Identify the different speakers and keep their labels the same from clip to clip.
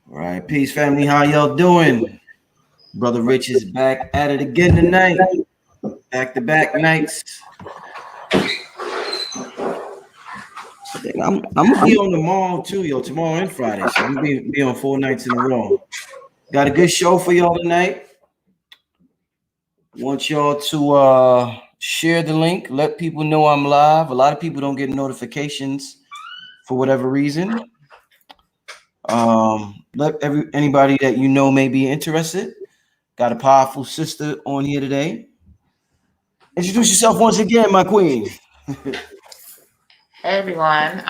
Speaker 1: All right, peace, family. How y'all doing? Brother Rich is back at it again tonight. Back-to-back nights. I think I'm gonna be on tomorrow too, yo. Tomorrow and Friday, so I'm gonna be on 4 nights in a row. Got a good show for y'all tonight. Want y'all to share the link. Let people know I'm live. A lot of people don't get notifications for whatever reason. Let anybody that you know may be interested. Got a powerful sister on here today. Introduce yourself once again, my queen.
Speaker 2: Hey everyone,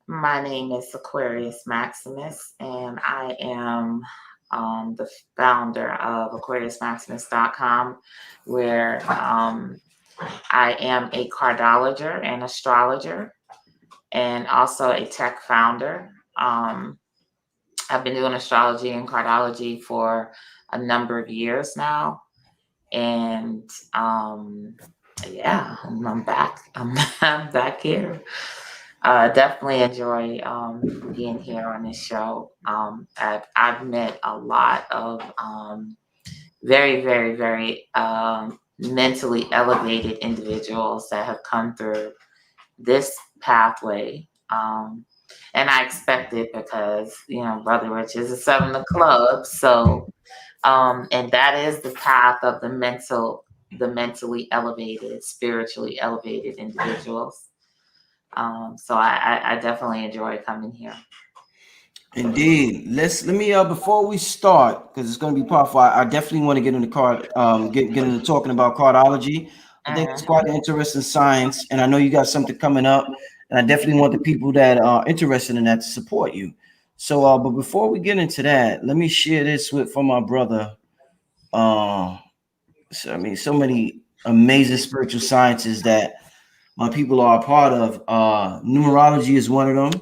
Speaker 2: my name is Aquarius Maximus, and I am the founder of AquariusMaximus.com, where I am a cardologer and astrologer, and also a tech founder. I've been doing astrology and cardology for a number of years now, and yeah, I'm back. I'm back here. Definitely enjoy being here on this show. I've met a lot of very, very, very mentally elevated individuals that have come through this pathway. And I expect it because, Brother Rich is a 7 of clubs. So, and that is the path of the mentally elevated, spiritually elevated individuals. So I definitely enjoy coming here.
Speaker 1: Indeed. Let me before we start, because it's going to be powerful. I definitely want to get into get into talking about cardology. I think it's quite an interesting science, and I know you got something coming up, and I definitely want the people that are interested in that to support you. So, but before we get into that, let me share this from my brother. So many amazing spiritual sciences that my people are a part of. Numerology is one of them.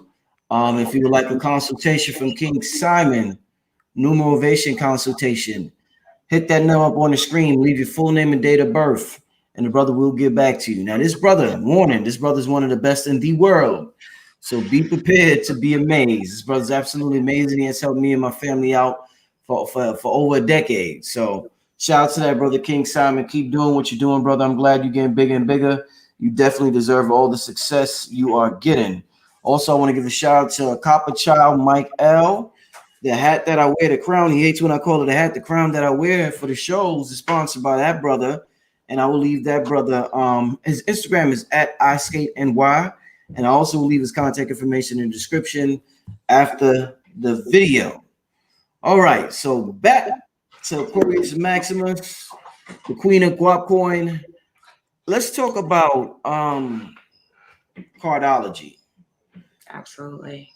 Speaker 1: If you would like a consultation from King Simon, numerovation consultation, hit that number up on the screen, leave your full name and date of birth, and the brother will get back to you. Now, this brother's one of the best in the world. So be prepared to be amazed. This brother's absolutely amazing. He has helped me and my family out for over a decade. So shout out to that brother King Simon. Keep doing what you're doing, brother. I'm glad you're getting bigger and bigger. You definitely deserve all the success you are getting. Also, I want to give a shout out to Copper Child Mike L. The hat that I wear, the crown, he hates when I call it a hat. The crown that I wear for the shows is sponsored by that brother. And I will leave that brother. His Instagram is at iSkateNY. And I also will leave his contact information in the description after the video. All right, so back to Aquarius Maximus, the queen of guap coin. Let's talk about cardology.
Speaker 2: Absolutely.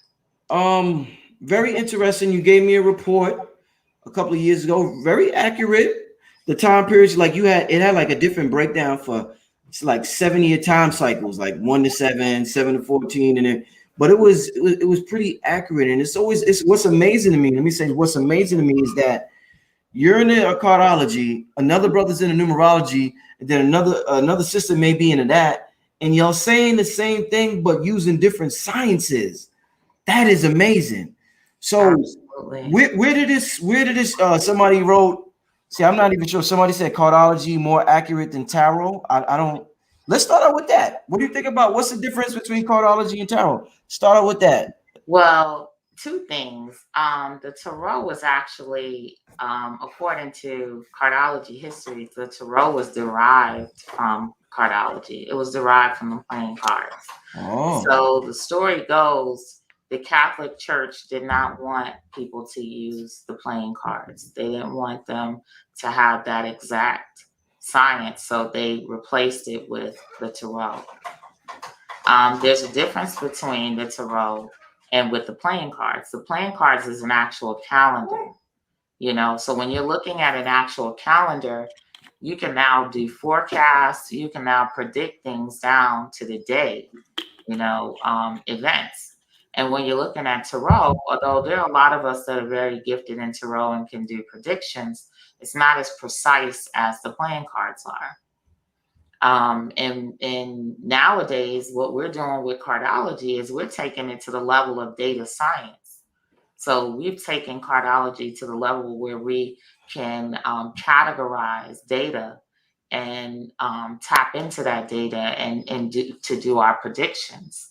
Speaker 1: Very interesting. You gave me a report a couple of years ago, very accurate. The time periods, like it had like a different breakdown for it's like 7-year time cycles, like 1 to 7, 7 to 14, and then but it was pretty accurate. And it's what's amazing to me. Let me say what's amazing to me is that you're in a cardology, another brother's in a numerology, and then another sister may be into that, and y'all saying the same thing but using different sciences. That is amazing. So where did this somebody wrote? See, I'm not even sure. Somebody said cardology more accurate than tarot. I don't. Let's start out with that. What do you think about what's the difference between cardology and tarot? Start out with that.
Speaker 2: Well, two things. The tarot was actually, according to cardology history, the tarot was derived from cardology. It was derived from the playing cards.
Speaker 1: Oh.
Speaker 2: So the story goes, the Catholic Church did not want people to use the playing cards. They didn't want them to have that exact science, so they replaced it with the tarot. There's a difference between the tarot and with the playing cards. The playing cards is an actual calendar, so when you're looking at an actual calendar, you can now do forecasts, you can now predict things down to the day, events. And when you're looking at tarot, although there are a lot of us that are very gifted in tarot and can do predictions, it's not as precise as the playing cards are. And nowadays, what we're doing with cardology is we're taking it to the level of data science. So we've taken cardology to the level where we can categorize data and tap into that data and do our predictions.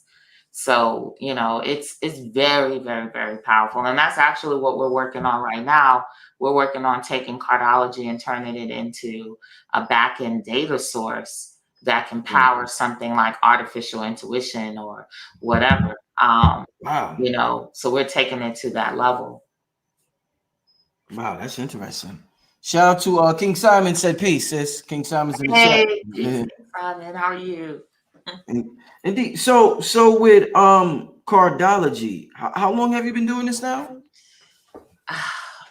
Speaker 2: So, it's very, very, very powerful. And that's actually what we're working on right now. We're working on taking cardology and turning it into a back-end data source that can power something like artificial intuition or whatever.
Speaker 1: Wow.
Speaker 2: So we're taking it to that level.
Speaker 1: Wow, that's interesting. Shout out to King Simon said peace, sis. King Simon's in the chat.
Speaker 2: Hey, peace, Simon. How are you?
Speaker 1: Indeed. So with cardology, how long have you been doing this now?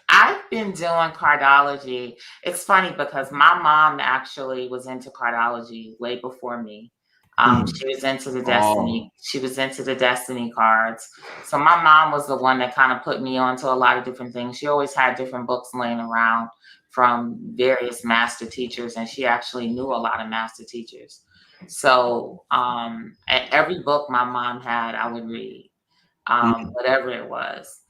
Speaker 2: I've been doing cardology. It's funny because my mom actually was into cardology way before me. She was into the destiny. She was into the destiny cards. So my mom was the one that kind of put me onto a lot of different things. She always had different books laying around from various master teachers, and she actually knew a lot of master teachers. So every book my mom had, I would read, whatever it was.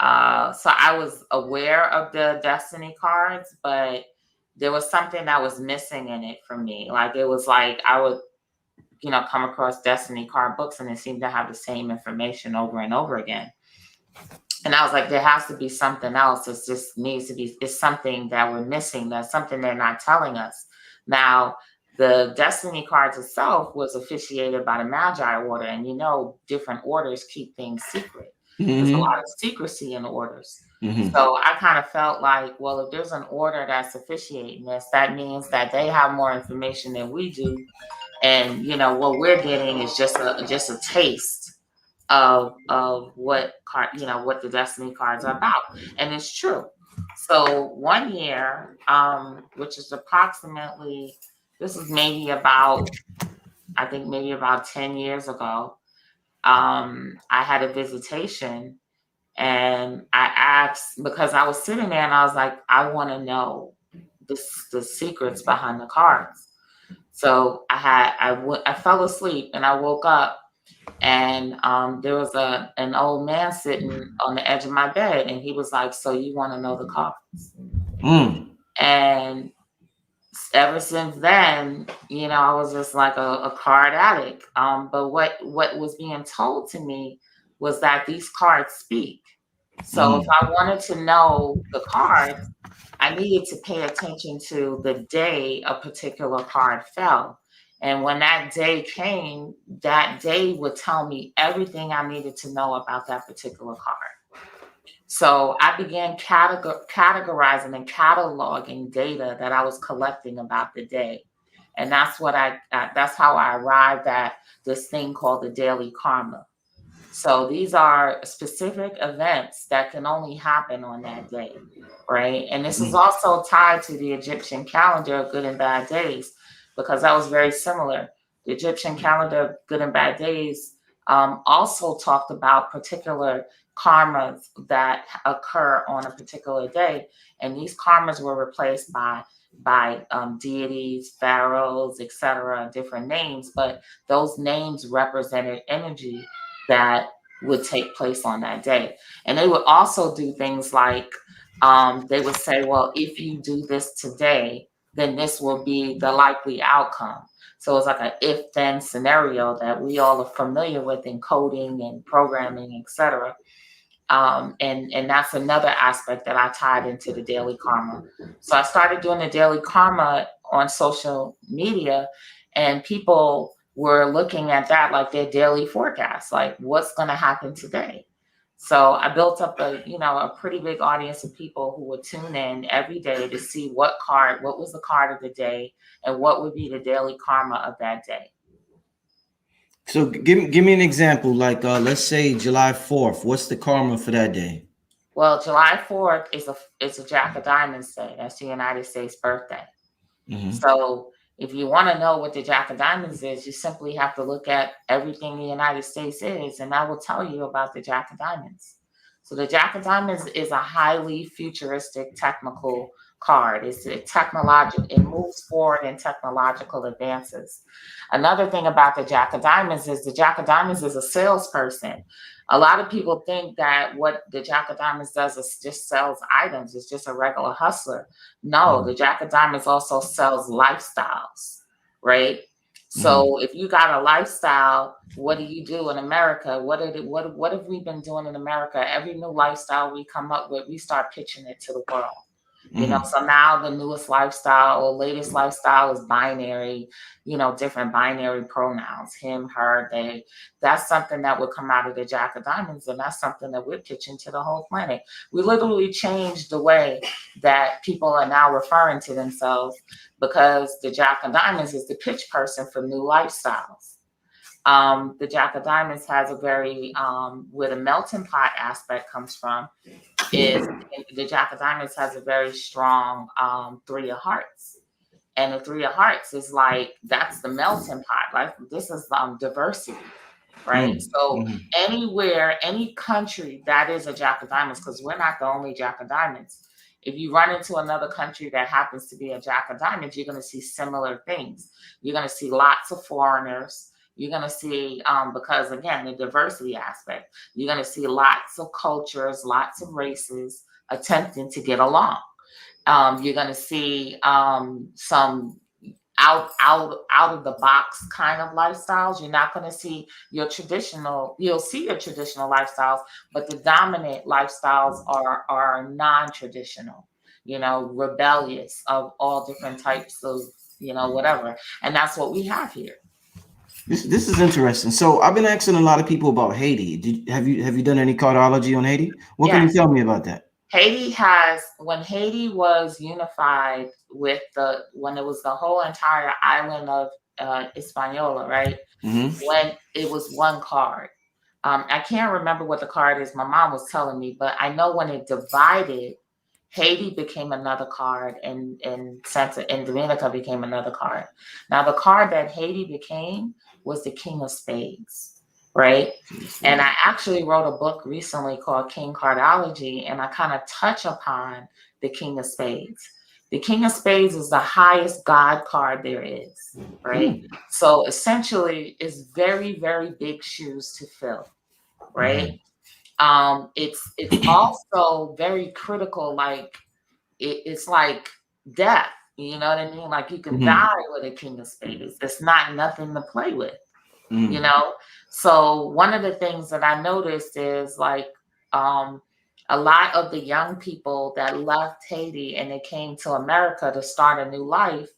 Speaker 2: So I was aware of the destiny cards, but there was something that was missing in it for me. Like it was like I would, come across destiny card books and it seemed to have the same information over and over again. And I was like, there has to be something else. It just needs to be, it's something that we're missing. That's something they're not telling us. Now, the destiny cards itself was officiated by the Magi order. And different orders keep things secret. There's a lot of secrecy in orders. So I kind of felt like, well, if there's an order that's officiating this, that means that they have more information than we do. And, what we're getting is just a taste of what what the destiny cards are about. And it's true. So one year, which is approximately, this is maybe about 10 years ago, I had a visitation and I asked, because I was sitting there and I was like, I want to know the secrets behind the cards. So I fell asleep and I woke up and there was an old man sitting on the edge of my bed and he was like, so you want to know the cards? And ever since then, I was just like a card addict. But what was being told to me was that these cards speak. So if I wanted to know the cards, I needed to pay attention to the day a particular card fell. And when that day came, that day would tell me everything I needed to know about that particular card. So I began categorizing and cataloging data that I was collecting about the day. And that's how I arrived at this thing called the daily karma. So these are specific events that can only happen on that day, right? And this is also tied to the Egyptian calendar of good and bad days, because that was very similar. The Egyptian calendar of good and bad days also talked about particular karmas that occur on a particular day. And these karmas were replaced by deities, pharaohs, etc., different names, but those names represented energy that would take place on that day. And they would also do things like they would say, well, if you do this today, then this will be the likely outcome. So it's like an if-then scenario that we all are familiar with in coding and programming, etc. And that's another aspect that I tied into the daily karma. So I started doing the daily karma on social media, and people were looking at that like their daily forecast, like what's going to happen today. So I built up a pretty big audience of people who would tune in every day to see what was the card of the day and what would be the daily karma of that day.
Speaker 1: So give me an example, like let's say July 4th. What's the karma for that day?
Speaker 2: Well, July 4th is a Jack of Diamonds day. That's the United States birthday. So if you want to know what the Jack of Diamonds is, you simply have to look at everything the United States is, and that will tell you about the Jack of Diamonds. So the Jack of Diamonds is a highly futuristic technical card. It's a technological, it moves forward in technological advances. Another thing about the Jack of Diamonds is the Jack of Diamonds is a salesperson. A lot of people think that what the Jack of Diamonds does is just sells items. It's just a regular hustler. No, the Jack of Diamonds also sells lifestyles, right? So if you got a lifestyle, what do you do in America? What have we been doing in America? Every new lifestyle we come up with, we start pitching it to the world. You know, so now the newest lifestyle or latest lifestyle is binary, you know, different binary pronouns, him, her, they. That's something that would come out of the Jack of Diamonds, and that's something that we're pitching to the whole planet. We literally changed the way that people are now referring to themselves, because the Jack of Diamonds is the pitch person for new lifestyles. The Jack of Diamonds has a very, where the melting pot aspect comes from, is the Jack of Diamonds has a very strong Three of Hearts. And the Three of Hearts is like, that's the melting pot. Like, this is diversity, right? So anywhere, any country that is a Jack of Diamonds, because we're not the only Jack of Diamonds. If you run into another country that happens to be a Jack of Diamonds, you're going to see similar things. You're going to see lots of foreigners. You're going to see, because again, the diversity aspect, you're going to see lots of cultures, lots of races attempting to get along. You're going to see some out of the box kind of lifestyles. You're not going to see your traditional, you'll see your traditional lifestyles, but the dominant lifestyles are non-traditional, you know, rebellious, of all different types of, you know, whatever. And that's what we have here.
Speaker 1: This is interesting. So I've been asking a lot of people about Haiti. Have you done any cardology on Haiti? What can you tell me about that?
Speaker 2: Haiti has, when Haiti was unified with when it was the whole entire island of Hispaniola, right? When it was one card. I can't remember what the card is. My mom was telling me, but I know when it divided, Haiti became another card, and Dominica became another card. Now, the card that Haiti became was the King of Spades, right? And I actually wrote a book recently called King Cardology, and I kind of touch upon the King of Spades. The King of Spades is the highest God card there is, right? So essentially, it's very, very big shoes to fill, right? It's also very critical, like it's like death. You know what I mean? Like you can die with a King of Spades. It's not nothing to play with, you know? So one of the things that I noticed is like a lot of the young people that left Haiti and they came to America to start a new life,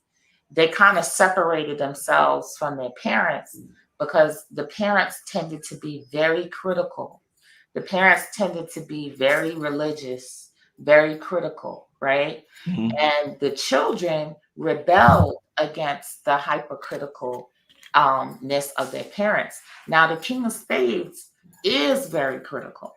Speaker 2: they kind of separated themselves from their parents because the parents tended to be very critical. The parents tended to be very religious, very critical, right? And the children rebelled against the hypercritical ness of their parents. Now, the King of Spades is very critical.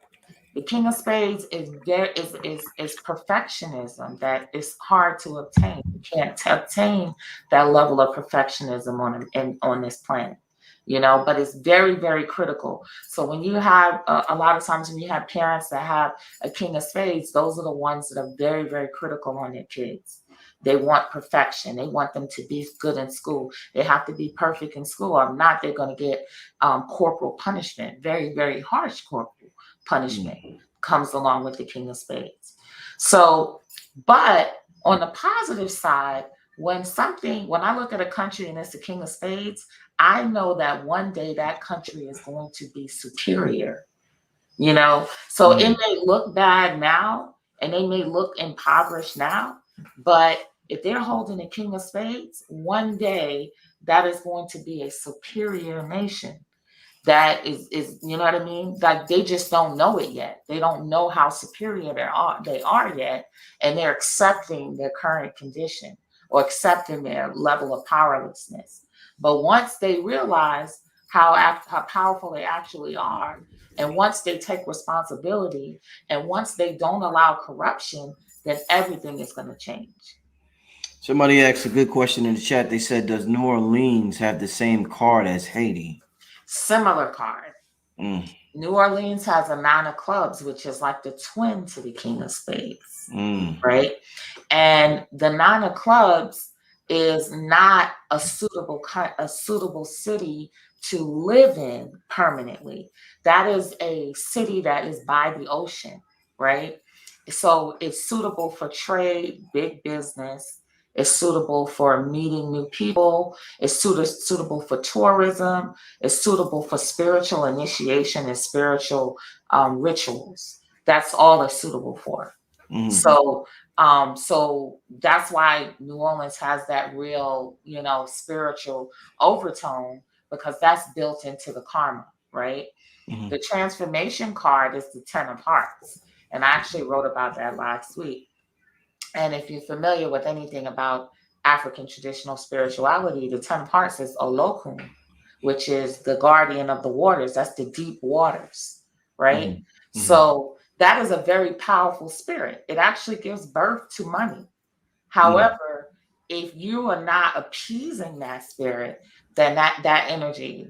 Speaker 2: The King of Spades is perfectionism that is hard to obtain. You can't obtain that level of perfectionism on this planet, you know, but it's very, very critical. So when you have a lot of times when you have parents that have a King of Spades, those are the ones that are very, very critical on their kids. They want perfection. They want them to be good in school. They have to be perfect in school. Or not, they're going to get corporal punishment, very, very harsh corporal punishment comes along with the King of Spades. So, but on the positive side, when I look at a country and it's the King of Spades, I know that one day that country is going to be superior, you know? So it may look bad now and they may look impoverished now, but if they're holding the King of Spades, one day that is going to be a superior nation. That is, you know what I mean? Like they just don't know it yet. They don't know how superior they are yet, and they're accepting their current condition or accepting their level of powerlessness. But once they realize how powerful they actually are, and once they take responsibility, and once they don't allow corruption, then everything is going to change.
Speaker 1: Somebody asked a good question in the chat. They said, "Does New Orleans have the same card as Haiti?"
Speaker 2: Similar card. New Orleans has a 9 of clubs, which is like the twin to the King of Spades, right? And the 9 of clubs is not a suitable city to live in permanently. That is a city that is by the ocean, right? So it's suitable for trade, big business. It's suitable for meeting new people. It's suitable for tourism. It's suitable for spiritual initiation and spiritual rituals. That's all it's suitable for. So so that's why New Orleans has that real, spiritual overtone, because that's built into the karma, right? The transformation card is the 10 of Hearts. And I actually wrote about that last week. And if you're familiar with anything about African traditional spirituality, the 10 of Hearts is Olokun, which is the guardian of the waters. That's the deep waters, right? So that is a very powerful spirit. It actually gives birth to money. However, if you are not appeasing that spirit, then that energy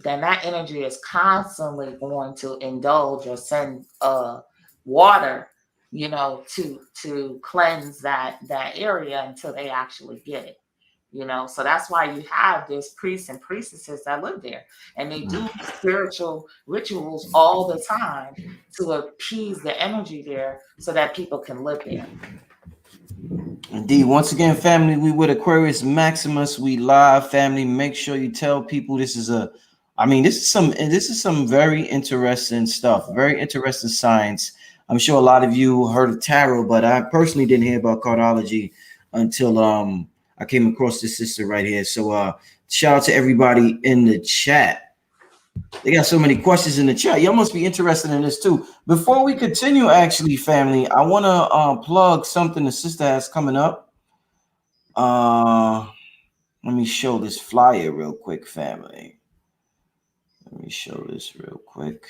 Speaker 2: is constantly going to indulge or send water, to cleanse that area until they actually get it. So that's why you have these priests and priestesses that live there, and they do spiritual rituals all the time to appease the energy there so that people can live there.
Speaker 1: Indeed. Once again, family, we with Aquarius Maximus. We live, family. Make sure you tell people this is some very interesting stuff, very interesting science. I'm sure a lot of you heard of tarot, but I personally didn't hear about cardology until I came across this sister right here. So shout out to everybody in the chat. They got so many questions in the chat. Y'all must be interested in this too. Before we continue, actually, family, I want to plug something the sister has coming up. Let me show this flyer real quick, family. Let me show this real quick.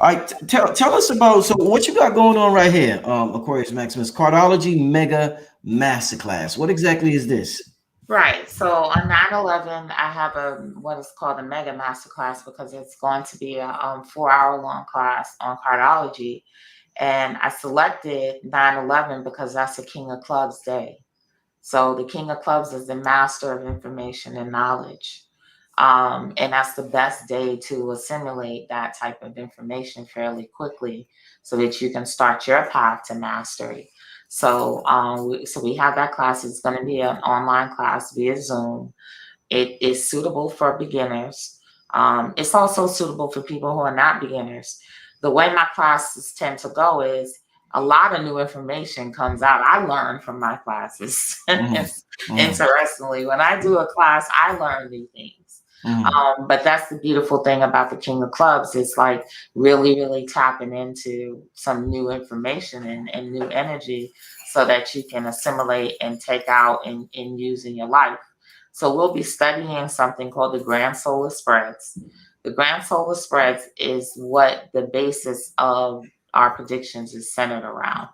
Speaker 1: All right, tell us about, so what you got going on right here, Aquarius Maximus, Cardology Mega Masterclass. What exactly is this?
Speaker 2: Right. So on 9/11, I have what is called a Mega Masterclass, because it's going to be a 4-hour long class on cardology. And I selected 9/11 because that's the King of Clubs day. So the King of Clubs is the master of information and knowledge. And that's the best day to assimilate that type of information fairly quickly so that you can start your path to mastery. So, we have that class. It's going to be an online class via Zoom. It is suitable for beginners. It's also suitable for people who are not beginners. The way my classes tend to go is a lot of new information comes out. I learn from my classes. Interestingly, when I do a class, I learn new things. But that's the beautiful thing about the King of Clubs. It's like really, really tapping into some new information and new energy so that you can assimilate and take out and use in your life. So we'll be studying something called the Grand Solar Spreads. The Grand Solar Spreads is what the basis of our predictions is centered around.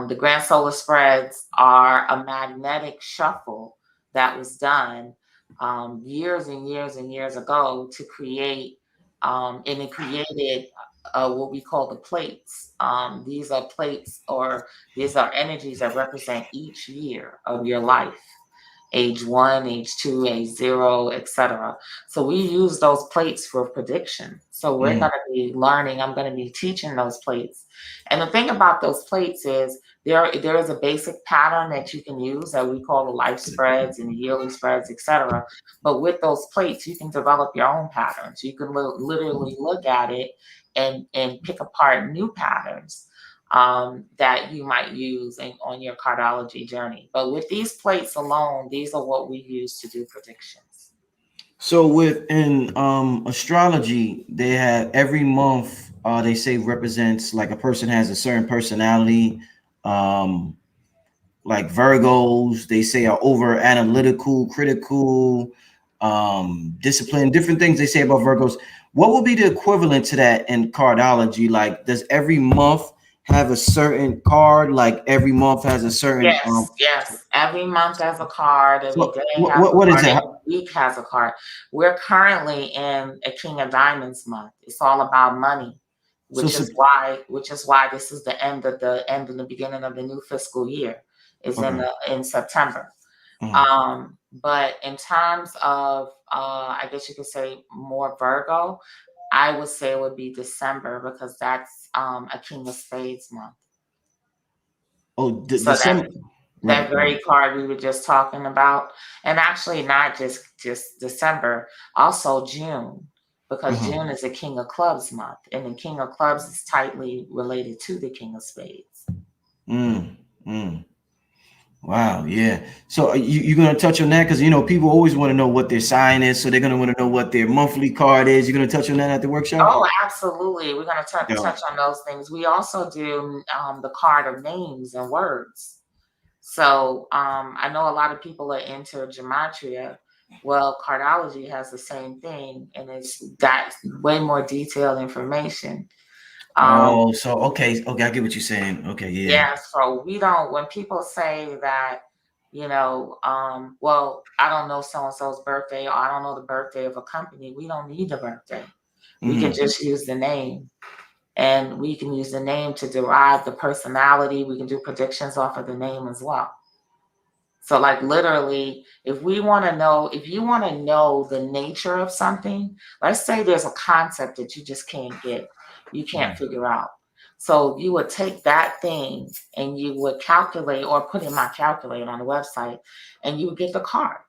Speaker 2: The Grand Solar Spreads are a magnetic shuffle that was done years and years and years ago to create, and it created what we call the plates. These are plates, or these are energies that represent each year of your life. Age 1, age 2, age 0, etc. So we use those plates for prediction. So we're going to be learning. I'm going to be teaching those plates. And the thing about those plates is there is a basic pattern that you can use that we call the life spreads and the yearly spreads, etc. But with those plates, you can develop your own patterns. You can literally look at it and pick apart new patterns that you might use on your cardology journey. But with these plates alone, these are what we use to do predictions.
Speaker 1: So within astrology, they have every month, they say represents, like, a person has a certain personality. Like Virgos, they say, are over analytical, critical, disciplined, different things they say about Virgos. What would be the equivalent to that in cardology? Like, does every month have a certain card? Like every month has a certain
Speaker 2: Yes. Every month has a card. Every
Speaker 1: what
Speaker 2: day
Speaker 1: what,
Speaker 2: has
Speaker 1: what
Speaker 2: a
Speaker 1: what is
Speaker 2: card.
Speaker 1: that?
Speaker 2: Every week has a card. We're currently in a King of Diamonds month. It's all about money,
Speaker 1: So,
Speaker 2: which is why this is the end of the beginning of the new fiscal year is
Speaker 1: okay.
Speaker 2: in September. But in terms of I guess you could say more Virgo, I would say it would be December because that's a King of Spades month.
Speaker 1: Oh,
Speaker 2: So
Speaker 1: December.
Speaker 2: that
Speaker 1: Right,
Speaker 2: very
Speaker 1: right.
Speaker 2: card we were just talking about, and actually not just December, also June, because June is the King of Clubs month, and the King of Clubs is tightly related to the King of Spades.
Speaker 1: Wow, yeah. So you're going to touch on that because, you know, people always want to know what their sign is. So they're going to want to know what their monthly card is. You're going to touch on that at the workshop?
Speaker 2: Oh, absolutely. We're going to touch on those things. We also do the card of names and words. So I know a lot of people are into gematria. Well, Cardology has the same thing, and it's got way more detailed information.
Speaker 1: So okay, I get what you're saying. Okay, yeah.
Speaker 2: Yeah, so we don't, when people say that, well, I don't know so and so's birthday, or I don't know the birthday of a company, we don't need the birthday. We can just use the name. And we can use the name to derive the personality. We can do predictions off of the name as well. So like literally, if you want to know the nature of something, let's say there's a concept that you just can't get, you can't figure out. So you would take that thing and you would calculate or put in my calculator on the website and you would get the card.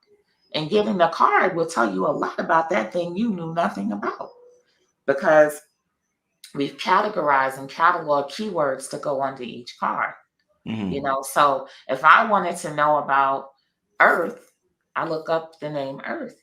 Speaker 2: And getting the card will tell you a lot about that thing you knew nothing about. Because we've categorized and cataloged keywords to go under each card. So if I wanted to know about Earth, I look up the name Earth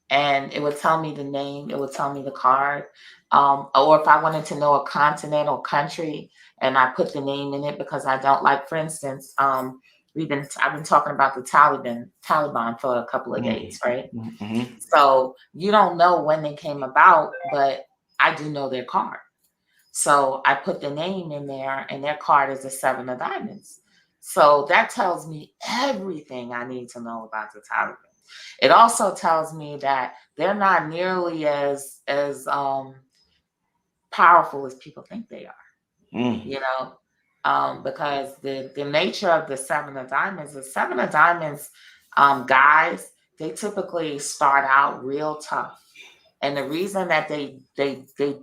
Speaker 2: and it would tell me the name, it would tell me the card. Or if I wanted to know a continent or country and I put the name in it because I don't like, for instance, I've been talking about the Taliban for a couple of days, right? So you don't know when they came about, but I do know their card. So I put the name in there and their card is the 7 of diamonds. So that tells me everything I need to know about the Taliban. It also tells me that they're not nearly as powerful as people think they are. Because the nature of the 7 of diamonds, guys, they typically start out real tough. And the reason that they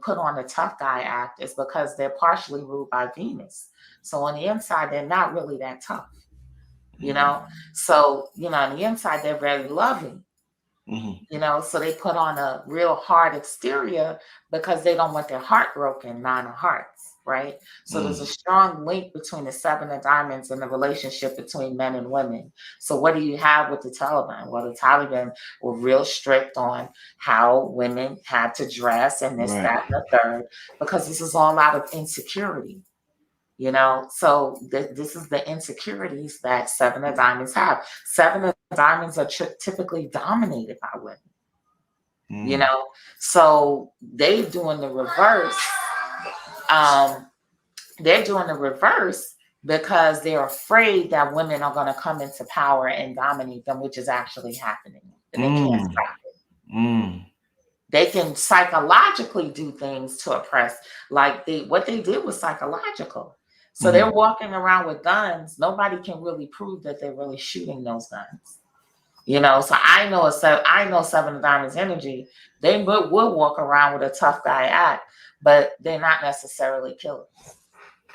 Speaker 2: put on the tough guy act is because they're partially ruled by Venus. So on the inside, they're not really that tough, So, on the inside, they're very loving, so they put on a real hard exterior because they don't want their heart broken, 9 of hearts, right? So there's a strong link between the 7 of diamonds and the relationship between men and women. So what do you have with the Taliban? Well, the Taliban were real strict on how women had to dress and this, that, and the third, because this is all out of insecurity. So this is the insecurities that 7 of diamonds have. 7 of diamonds are typically dominated by women. So they're doing the reverse. They're doing the reverse because they're afraid that women are going to come into power and dominate them, which is actually happening, and they can't stop it. They can psychologically do things to oppress, like what they did was psychological. So they're walking around with guns. Nobody can really prove that they're really shooting those guns. So I know 7 of diamonds energy. They would walk around with a tough guy act, but they're not necessarily killers.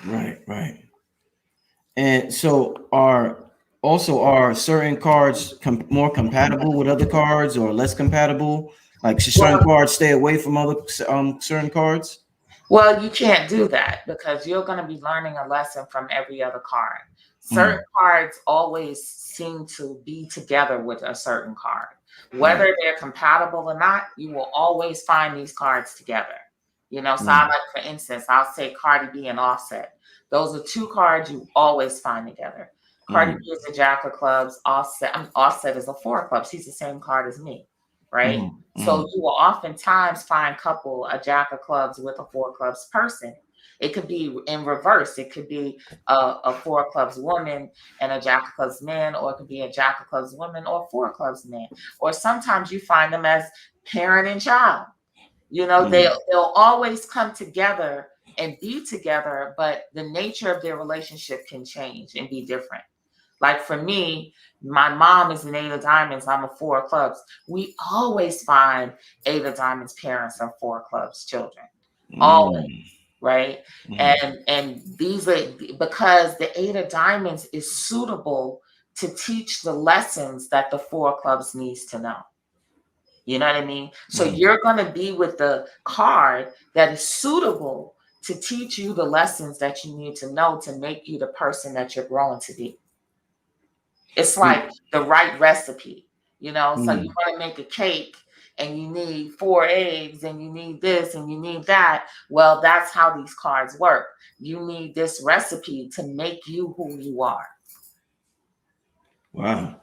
Speaker 1: Right. And so are certain cards more compatible with other cards or less compatible? Like should certain cards stay away from other certain cards?
Speaker 2: Well, you can't do that because you're going to be learning a lesson from every other card. Certain cards always seem to be together with a certain card. Whether they're compatible or not, you will always find these cards together. So I like, for instance, I'll say Cardi B and Offset. Those are 2 cards you always find together. Cardi B is a Jack of clubs. Offset is a 4 of clubs. He's the same card as me, right? So you will oftentimes find a Jack of clubs with a 4 of clubs person. It could be in reverse. It could be a 4 of clubs woman and a Jack of clubs man, or it could be a Jack of clubs woman or 4 of clubs man. Or sometimes you find them as parent and child. You know, they'll always come together and be together, but the nature of their relationship can change and be different. Like for me, my mom is an 8 of diamonds. I'm a 4 of clubs. We always find 8 of diamonds parents and 4 of clubs children. Always, right? And these are because the 8 of diamonds is suitable to teach the lessons that the 4 of clubs needs to know. You know what I mean? So you're going to be with the card that is suitable to teach you the lessons that you need to know to make you the person that you're growing to be. It's like the right recipe, you know? So you want to make a cake and you need 4 eggs and you need this and you need that. Well, that's how these cards work. You need this recipe to make you who you are.
Speaker 1: Wow.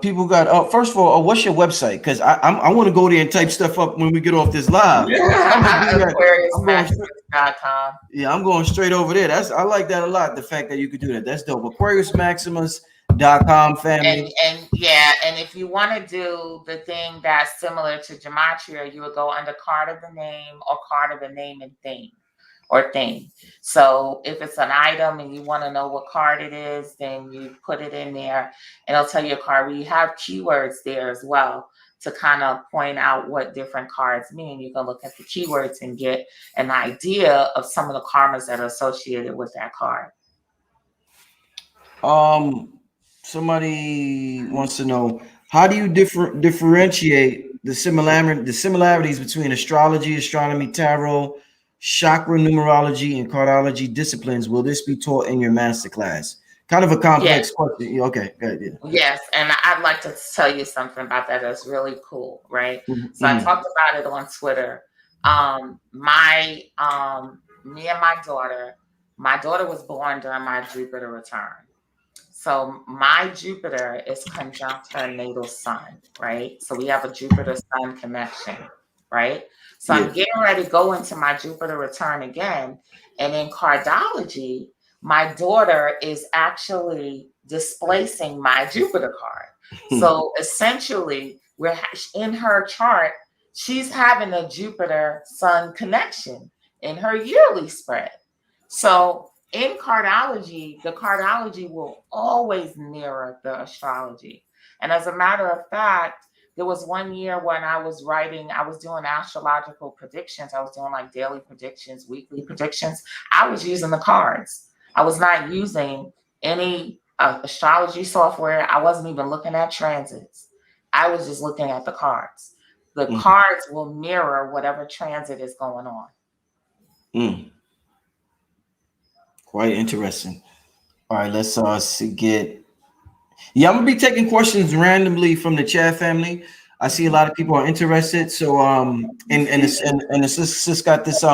Speaker 1: People got, first of all, what's your website? Because I want to go there and type stuff up when we get off this live.
Speaker 2: AquariusMaximus.com.
Speaker 1: Yeah, I'm going straight over there. I like that a lot. The fact that you could do that. That's dope. AquariusMaximus.com, family.
Speaker 2: And yeah, and if you want to do the thing that's similar to gematria, you would go under card of the name or card of the name and theme. Or thing. So if it's an item and you want to know what card it is, then you put it in there and it'll tell you a card. We have keywords there as well to kind of point out what different cards mean. You can look at the keywords and get an idea of some of the karmas that are associated with that card.
Speaker 1: Somebody wants to know, how do you differentiate the similarities between astrology, astronomy, tarot, chakra numerology, and cardology disciplines? Will this be taught in your masterclass? Kind of a complex question. Okay, good. Yeah.
Speaker 2: Yes, and I'd like to tell you something about that. That's really cool, right? So I talked about it on Twitter. Me and my daughter was born during my Jupiter return. So my Jupiter is conjunct her natal sun, right? So we have a Jupiter sun connection, right? So I'm getting ready to go into my Jupiter return again. And in cardology, my daughter is actually displacing my Jupiter card. So essentially, we're in her chart, she's having a Jupiter sun connection in her yearly spread. So in cardology, the cardology will always mirror the astrology. And as a matter of fact, there was one year when I was doing astrological predictions. I was doing like daily predictions, weekly predictions. I was using the cards. I was not using any astrology software. I wasn't even looking at transits. I was just looking at the cards. The cards will mirror whatever transit is going on.
Speaker 1: Quite interesting. All right, let's get. Yeah, I'm gonna be taking questions randomly from the chat, family. I see a lot of people are interested. So and the sis got this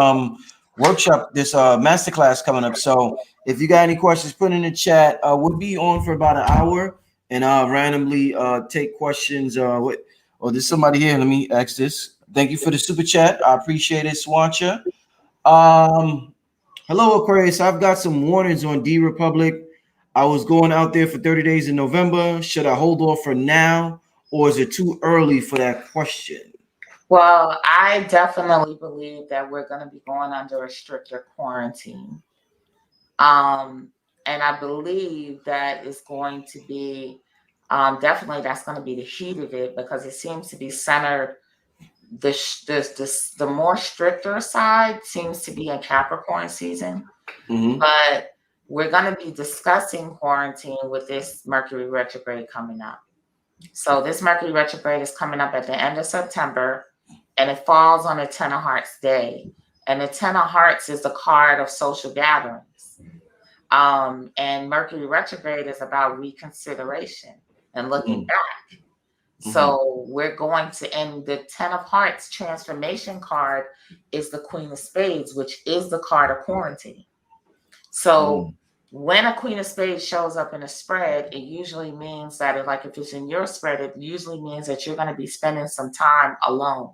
Speaker 1: workshop, this masterclass coming up. So if you got any questions, put in the chat. We'll be on for about an hour and randomly take questions. There's somebody here. Let me ask this. Thank you for the super chat. I appreciate it, Swancha. Hello, Aquarius. I've got some warnings on D Republic. I was going out there for 30 days in November. Should I hold off for now, or is it too early for that question?
Speaker 2: Well, I definitely believe that we're going to be going under a stricter quarantine. And I believe that is going to be definitely that's going to be the heat of it, because it seems to be centered. The more stricter side seems to be in Capricorn season, but we're going to be discussing quarantine with this Mercury retrograde coming up. So this Mercury retrograde is coming up at the end of September, and it falls on a 10 of Hearts day. And the 10 of Hearts is the card of social gatherings. And Mercury retrograde is about reconsideration and looking back. So we're going to end the 10 of Hearts transformation card is the Queen of Spades, which is the card of quarantine. So when a Queen of Spades shows up in a spread, it usually means that if it's in your spread, it usually means that you're going to be spending some time alone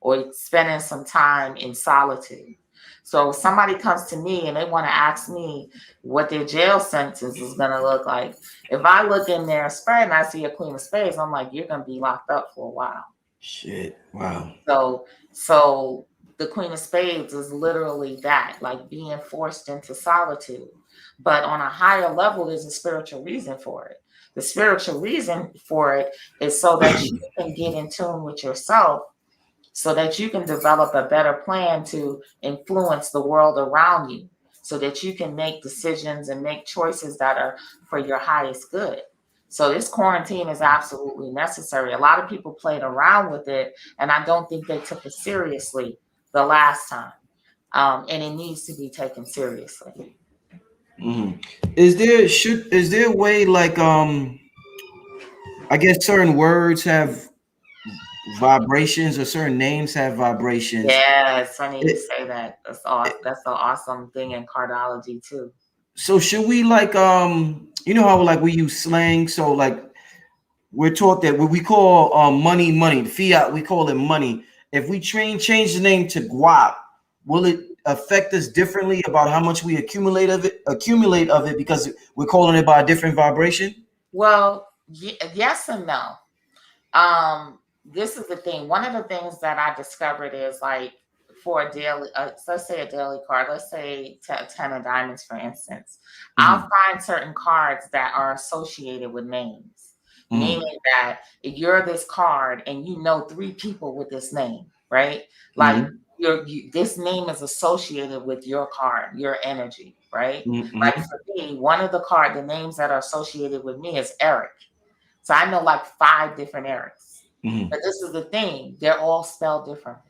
Speaker 2: or spending some time in solitude. So if somebody comes to me and they want to ask me what their jail sentence is going to look like, if I look in their spread and I see a Queen of Spades, I'm like, you're going to be locked up for a while.
Speaker 1: Shit. Wow.
Speaker 2: So the Queen of Spades is literally that, like being forced into solitude. But on a higher level, there's a spiritual reason for it. The spiritual reason for it is so that you can get in tune with yourself, so that you can develop a better plan to influence the world around you, so that you can make decisions and make choices that are for your highest good. So this quarantine is absolutely necessary. A lot of people played around with it, and I don't think they took it seriously the last time. And it needs to be taken seriously.
Speaker 1: Mm-hmm. Is there a way like I guess certain words have vibrations or certain names have vibrations?
Speaker 2: Yeah, it's funny you
Speaker 1: It,
Speaker 2: say that. That's an awesome thing in cardology too.
Speaker 1: so should we like you know how like we use slang? So like we're taught that what we call money, fiat, we call it money. If we change the name to guap, will it affect us differently about how much we accumulate of it because we're calling it by a different vibration?
Speaker 2: Well, yes and no. This is the thing. One of the things that I discovered is like for a daily, let's say a daily card, let's say 10 of diamonds, for instance, I'll
Speaker 1: Mm-hmm.
Speaker 2: find certain cards that are associated with names,
Speaker 1: Mm-hmm.
Speaker 2: meaning that if you're this card and you know 3 people with this name, right? Like
Speaker 1: Mm-hmm.
Speaker 2: this name is associated with your card, your energy, right? Like
Speaker 1: Mm-hmm.
Speaker 2: for me, one of the names that are associated with me is Eric. So I know like 5 different Erics.
Speaker 1: Mm-hmm.
Speaker 2: But this is the thing, they're all spelled differently.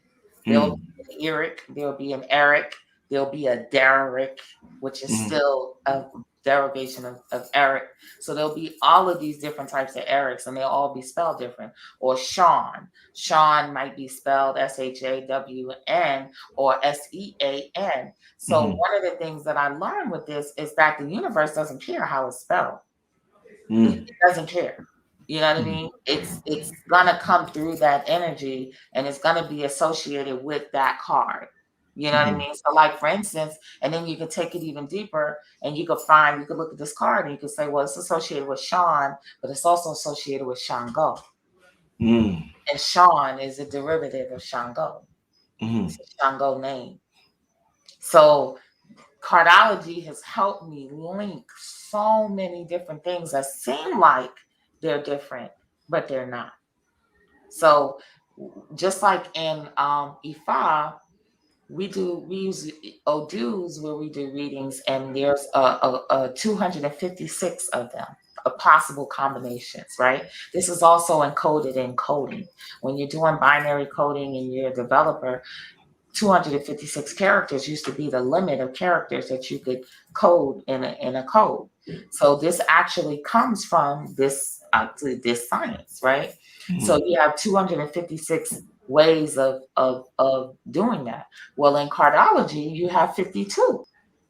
Speaker 2: There'll be an Eric, there'll be an Eric, there'll be a Derek, which is
Speaker 1: Mm-hmm.
Speaker 2: still a derivation of Eric. So there'll be all of these different types of Erics, and they'll all be spelled different. Or Sean. Sean might be spelled Shawn or Sean. So
Speaker 1: Mm-hmm.
Speaker 2: one of the things that I learned with this is that the universe doesn't care how it's spelled. It
Speaker 1: Mm-hmm.
Speaker 2: doesn't care. You know what I mean? It's gonna come through that energy, and it's gonna be associated with that card. You know what I
Speaker 1: Mm-hmm.
Speaker 2: mean? So like for instance, and then you can take it even deeper and you could look at this card and you could say, well, it's associated with Sean, but it's also associated with Shango.
Speaker 1: Mm-hmm.
Speaker 2: And Sean is a derivative of Shango.
Speaker 1: Mm-hmm.
Speaker 2: It's a Shango name. So Cardology has helped me link so many different things that seem like they're different, but they're not. So just like in Ifa, we use Odus where we do readings, and there's a 256 of them, possible combinations, right? This is also encoded in coding. When you're doing binary coding and you're a developer, 256 characters used to be the limit of characters that you could code in a code. So this actually comes from this science, right? So
Speaker 1: Mm-hmm.
Speaker 2: you have 256 ways of doing that. Well, in cardology, you have 52,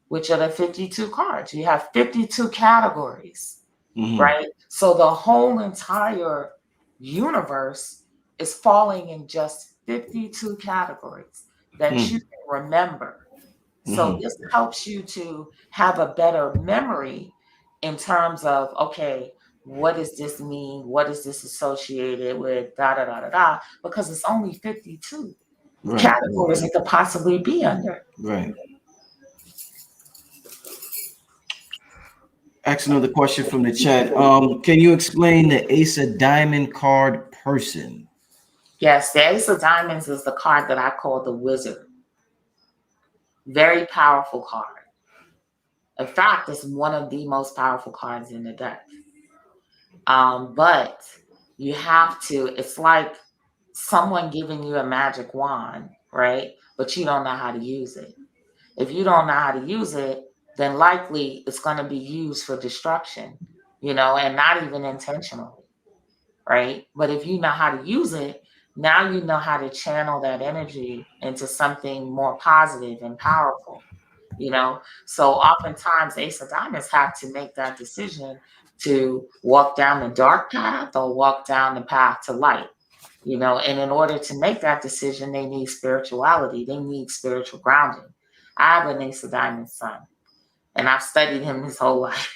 Speaker 2: which are the 52 cards. You have 52 categories,
Speaker 1: Mm-hmm.
Speaker 2: right? So the whole entire universe is falling in just 52 categories that you can remember. So
Speaker 1: Mm-hmm.
Speaker 2: this helps you to have a better memory in terms of, okay, what does this mean? What is this associated with? Da da da da da. Because it's only 52
Speaker 1: Right.
Speaker 2: categories it could possibly be under.
Speaker 1: Right. Ask another question from the chat. Can you explain the Ace of Diamond card person?
Speaker 2: Yes, the Ace of Diamonds is the card that I call the wizard. Very powerful card. In fact, it's one of the most powerful cards in the deck. But you have to, it's like someone giving you a magic wand, right? But you don't know how to use it. If you don't know how to use it, then likely it's going to be used for destruction, and not even intentionally, right? But if you know how to use it, now you know how to channel that energy into something more positive and powerful. So oftentimes Ace of Diamonds have to make that decision to walk down the dark path or walk down the path to light. And in order to make that decision, they need spirituality, they need spiritual grounding. I have an Ace of Diamonds son, and I've studied him his whole life.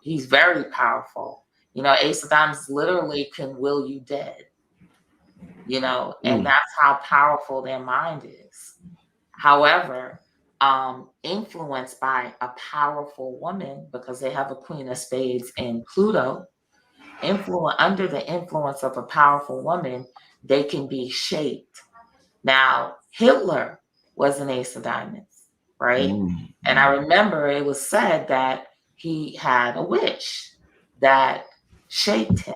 Speaker 2: He's very powerful. Ace of Diamonds literally can will you dead. And that's how powerful their mind is. However, influenced by a powerful woman, because they have a Queen of Spades and Pluto, under the influence of a powerful woman, they can be shaped. Now, Hitler was an Ace of Diamonds, right? And I remember it was said that he had a witch that shaped him.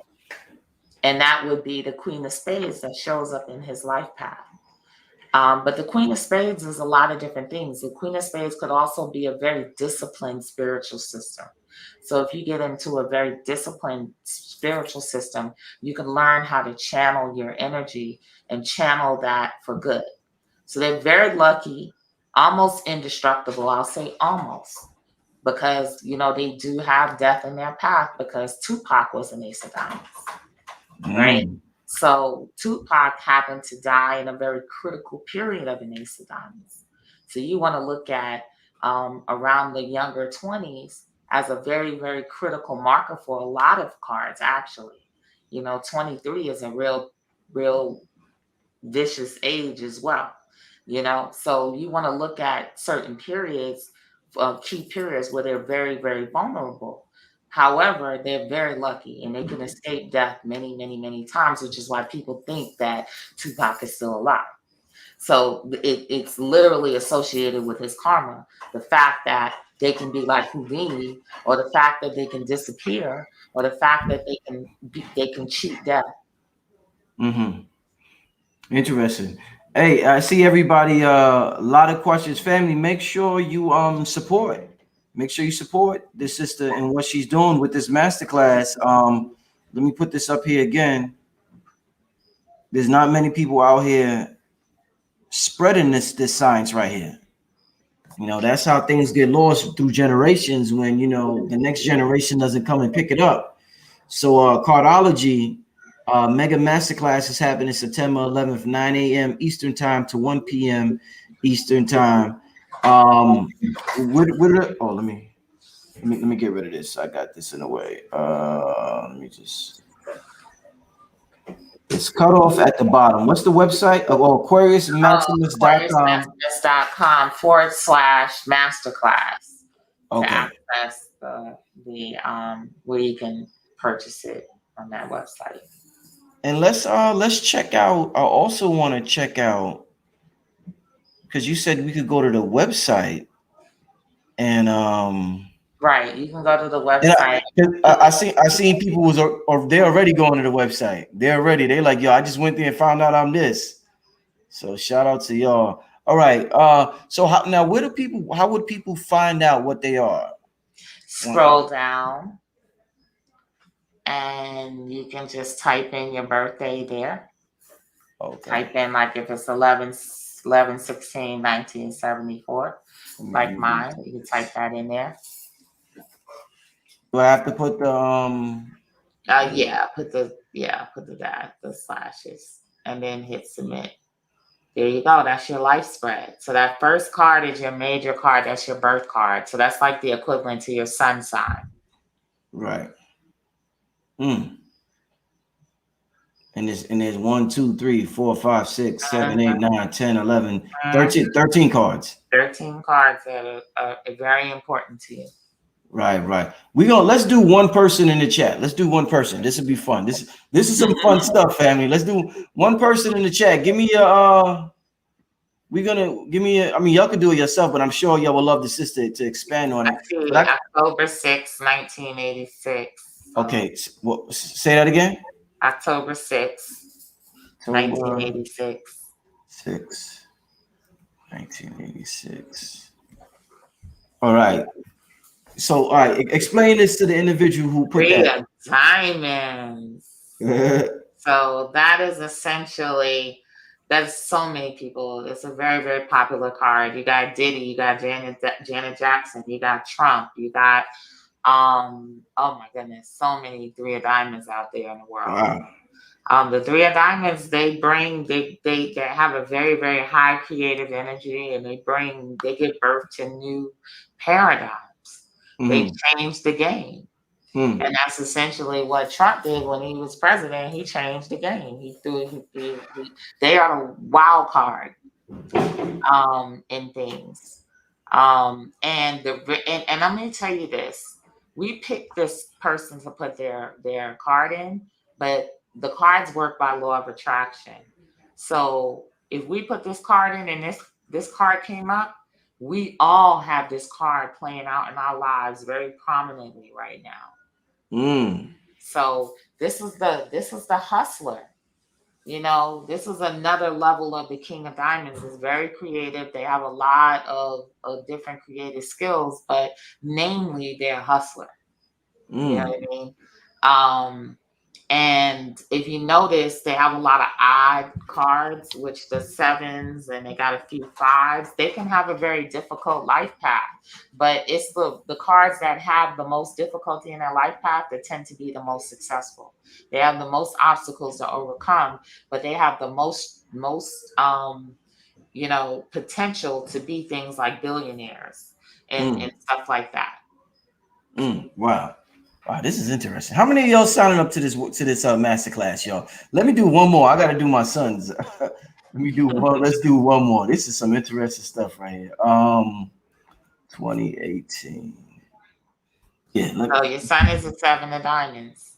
Speaker 2: And that would be the Queen of Spades that shows up in his life path. But the Queen of Spades is a lot of different things. The Queen of Spades could also be a very disciplined spiritual system. So if you get into a very disciplined spiritual system, you can learn how to channel your energy and channel that for good. So they're very lucky, almost indestructible. I'll say almost, because, they do have death in their path, because Tupac was an Ace of Diamonds, right? So Tupac happened to die in a very critical period of an Ace of Diamonds. So you want to look at around the younger 20s as a very, very critical marker for a lot of cards, actually. 23 is a real vicious age as well. So you want to look at certain periods, key periods where they're very, very vulnerable. However, they're very lucky, and they can escape death many, many, many times, which is why people think that Tupac is still alive. So it's literally associated with his karma. The fact that they can be like Houdini, or the fact that they can disappear, or the fact that they can cheat death.
Speaker 1: Interesting. Hey, I see everybody. A lot of questions, family. Make sure you support. Make sure you support this sister and what she's doing with this masterclass. Let me put this up here again. There's not many people out here spreading this science right here. That's how things get lost through generations, when the next generation doesn't come and pick it up. So Cardology Mega Masterclass is happening September 11th, 9 a.m. Eastern Time to 1 p.m. Eastern Time. Let me get rid of this. I got this in a way. Let me just. It's cut off at the bottom. What's the website? AquariusMaximus.com.
Speaker 2: AquariusMaximus.com/masterclass.
Speaker 1: Okay.
Speaker 2: To access the where you can purchase it on that website.
Speaker 1: And let's check out. I also want to check out, because you said we could go to the website and
Speaker 2: right, you can go to the website.
Speaker 1: I seen people they're already going to the website. They're like, yo, I just went there and found out I'm this. So shout out to y'all. All right. So how would people find out what they are?
Speaker 2: Scroll down, and you can just type in your birthday there. Okay. Type in, like, if it's 11/16/1974, like mine, you can type that in there.
Speaker 1: Do I have to put the
Speaker 2: put the slashes, and then hit submit. There you go. That's your life spread. So that first card is your major card. That's your birth card. So that's like the equivalent to your sun sign.
Speaker 1: Right. And there's 1, 2, 3, 4, 5, 6, 7, 8, 9, 10, 11, 13 cards. 13 cards
Speaker 2: that are very important to you.
Speaker 1: Right. Let's do one person in the chat. Let's do one person. This would be fun. This is some fun stuff, family. Let's do one person in the chat. Give me y'all can do it yourself, but I'm sure y'all will love the sister to expand on it.
Speaker 2: October 6, 1986.
Speaker 1: Okay. Well, say that again.
Speaker 2: October 6, 1986.
Speaker 1: 1986. All right. So, all right, explain this to the individual who put that.
Speaker 2: Diamonds. So that is essentially, that's so many people. It's a very, very popular card. You got Diddy, you got Janet Jackson, you got Trump, you got oh my goodness, so many 3 of diamonds out there in the world. The three of diamonds, they have a very, very high creative energy, and they give birth to new paradigms. They change the game. And that's essentially what Trump did when he was president. He changed the game. They are a wild card in things. And I'm going to tell you this: we picked this person to put their card in, but the cards work by law of attraction. So if we put this card in and this card came up, we all have this card playing out in our lives very prominently right now. So this is the hustler. This is another level of the King of Diamonds. It's very creative. They have a lot of different creative skills, but namely they're a hustler. You know what I mean? And if you notice, they have a lot of odd cards, which the sevens, and they got a few fives. They can have a very difficult life path, but it's the cards that have the most difficulty in their life path that tend to be the most successful. They have the most obstacles to overcome, but they have the most potential to be things like billionaires and stuff like that.
Speaker 1: Wow. Wow, this is interesting. How many of y'all signing up to this masterclass, y'all? Let me do one more. I got to do my son's. Let me do one. Let's do one more. This is some interesting stuff right here. 2018. Yeah.
Speaker 2: So your son is a seven of diamonds,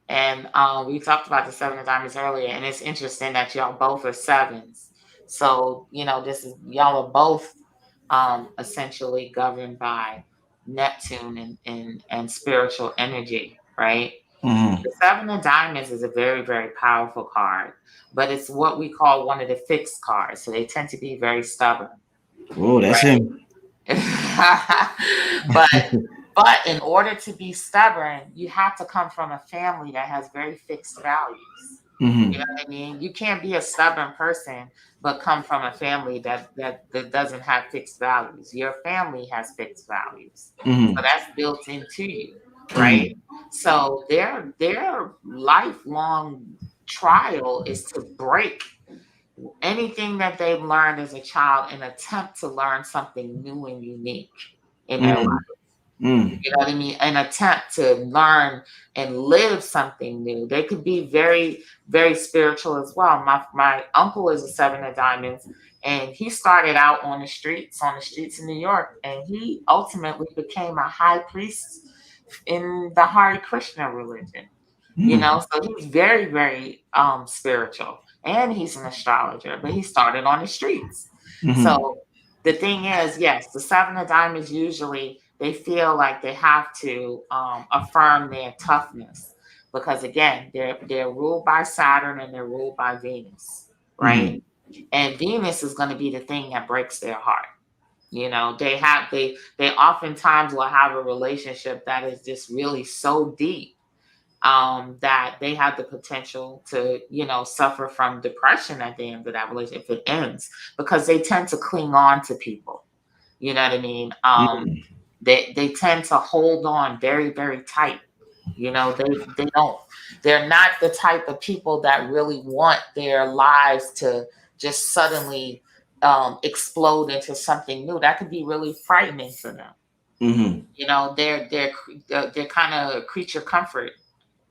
Speaker 2: and we talked about the seven of diamonds earlier, and it's interesting that y'all both are sevens. So y'all are both essentially governed by Neptune and spiritual energy, right? The seven of diamonds is a very, very powerful card, but it's what we call one of the fixed cards. So they tend to be very stubborn.
Speaker 1: Oh, that's him.
Speaker 2: But in order to be stubborn, you have to come from a family that has very fixed values. You know what I mean? You can't be a stubborn person but come from a family that doesn't have fixed values. Your family has fixed values. So that's built into you, right? So their lifelong trial is to break anything that they've learned as a child and attempt to learn something new and unique in their life. You know what I mean? An attempt to learn and live something new. They could be very, very spiritual as well. My uncle is a seven of diamonds, and he started out on the streets in New York, and he ultimately became a high priest in the Hare Krishna religion. So he's very, very spiritual, and he's an astrologer, but he started on the streets. So the thing is, yes, the seven of diamonds usually they feel like they have to affirm their toughness because again, they're ruled by Saturn and they're ruled by Venus, right? And Venus is going to be the thing that breaks their heart. They oftentimes will have a relationship that is just really so deep that they have the potential to, suffer from depression at the end of that relationship if it ends because they tend to cling on to people. You know what I mean? They tend to hold on very, very tight. They're not the type of people that really want their lives to just suddenly explode into something new. That could be really frightening for them. They're kind of creature comfort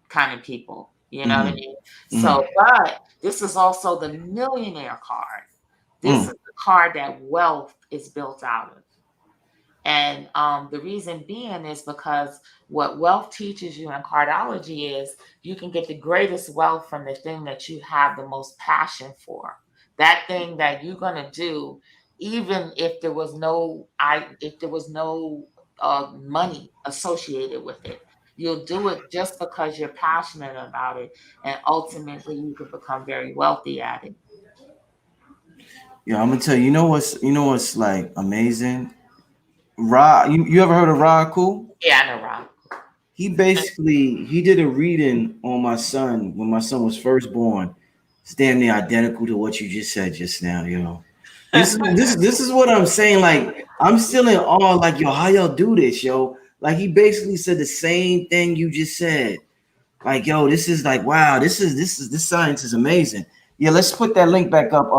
Speaker 2: kind of people. You know what I mean? So, but this is also the millionaire card. This is the card that wealth is built out of. And the reason being is because what wealth teaches you in cardology is you can get the greatest wealth from the thing that you have the most passion for. That thing that you're gonna do, even if there was no money associated with it. You'll do it just because you're passionate about it, and ultimately you could become very wealthy at it.
Speaker 1: Yeah, I'm gonna tell you. You know what's like amazing? Ra, you ever heard of Ra Cool?
Speaker 2: Yeah, I know, Rob.
Speaker 1: He did a reading on my son when my son was first born. It's damn near identical to what you just said just now, This is what I'm saying. Like, I'm still in awe, like, yo, how y'all do this, yo? Like, he basically said the same thing you just said. Like, yo, this is like, wow, this science is amazing. Yeah, let's put that link back up.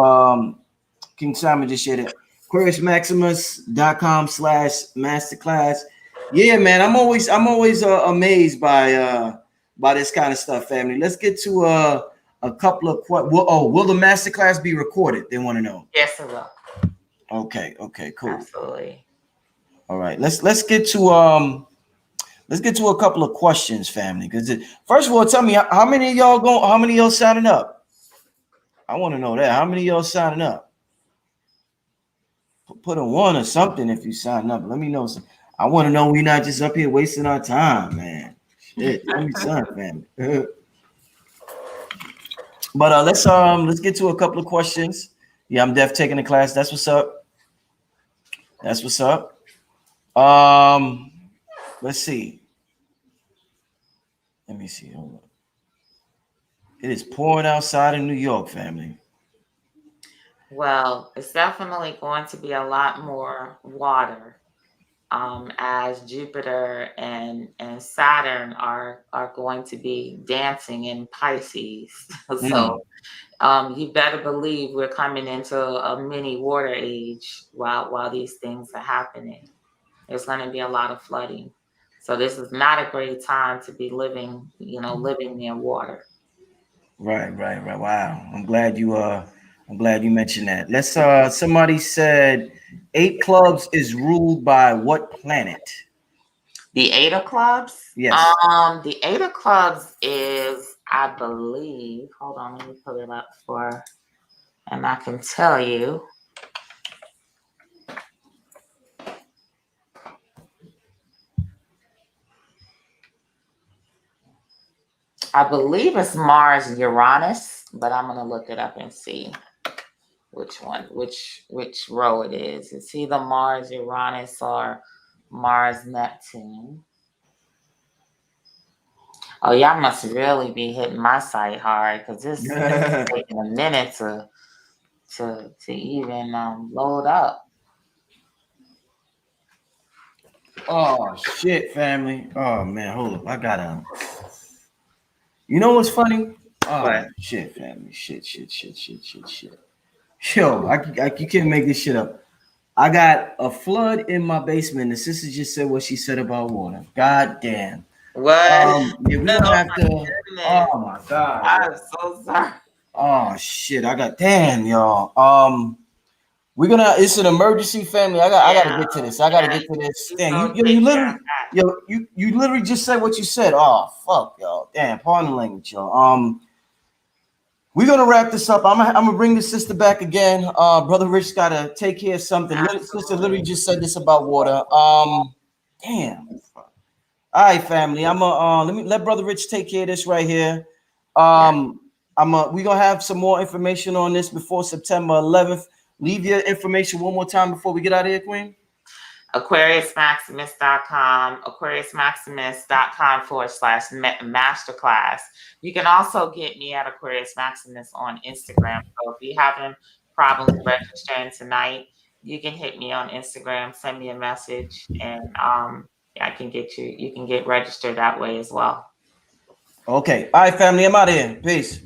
Speaker 1: King Simon just shared it. AquariusMaximus.com/masterclass. Yeah, man, I'm always amazed by this kind of stuff, family. Let's get to a couple of will the masterclass be recorded? They want to know.
Speaker 2: Yes, it will.
Speaker 1: Okay, cool.
Speaker 2: Absolutely.
Speaker 1: All right, let's get to a couple of questions, family. Because first of all, tell me how many of y'all how many of y'all signing up? I want to know that. How many of y'all signing up? Put a one or something if you sign up. Let me know. I want to know we're not just up here wasting our time, man. Shit, tell me something, family. But let's get to a couple of questions. Yeah, I'm Def taking the class. That's what's up. That's what's up. Let's see. Let me see. Hold on. It is pouring outside in New York, family.
Speaker 2: Well, it's definitely going to be a lot more water as Jupiter and Saturn are going to be dancing in Pisces. So you better believe we're coming into a mini water age while these things are happening. There's going to be a lot of flooding. So this is not a great time to be living near water.
Speaker 1: Right. Wow. I'm glad you mentioned that. Let's somebody said 8 clubs is ruled by what planet?
Speaker 2: The Eight of Clubs?
Speaker 1: Yes.
Speaker 2: The Eight of Clubs is, I believe, hold on, let me pull it up and I can tell you. I believe it's Mars Uranus, but I'm gonna look it up and see which row it is. It's either Mars Uranus or Mars Neptune. Oh, y'all must really be hitting my site hard because this is taking a minute to even load up.
Speaker 1: Oh shit, family. Oh man, hold up. I got You know what's funny? Oh
Speaker 2: What?
Speaker 1: shit, family. Shit. Yo, you can't make this shit up. I got a flood in my basement. The sister just said what she said about water. God damn.
Speaker 2: What?
Speaker 1: Yeah, we don't
Speaker 2: Oh
Speaker 1: have
Speaker 2: my
Speaker 1: to.
Speaker 2: goodness.
Speaker 1: Oh my god.
Speaker 2: I'm so sorry.
Speaker 1: Oh shit. I got damn y'all. It's an emergency, family. I gotta get to this. I gotta get to this. Damn, you literally just said what you said. Oh fuck, y'all. Damn, pardon the language, y'all. We're gonna wrap this up. I'm gonna bring the sister back again. Brother Rich gotta take care of something. Sister literally just said this about water. Damn. All right, family. I'm gonna let Brother Rich take care of this right here. We gonna have some more information on this before September 11th. Leave your information one more time before we get out of here, Queen.
Speaker 2: AquariusMaximus.com, AquariusMaximus.com/masterclass. You can also get me at Aquarius Maximus on Instagram. So if you're having problems registering tonight, you can hit me on Instagram, send me a message, and I can get you can get registered that way as well.
Speaker 1: Okay. All right, family. I'm out of here. Peace.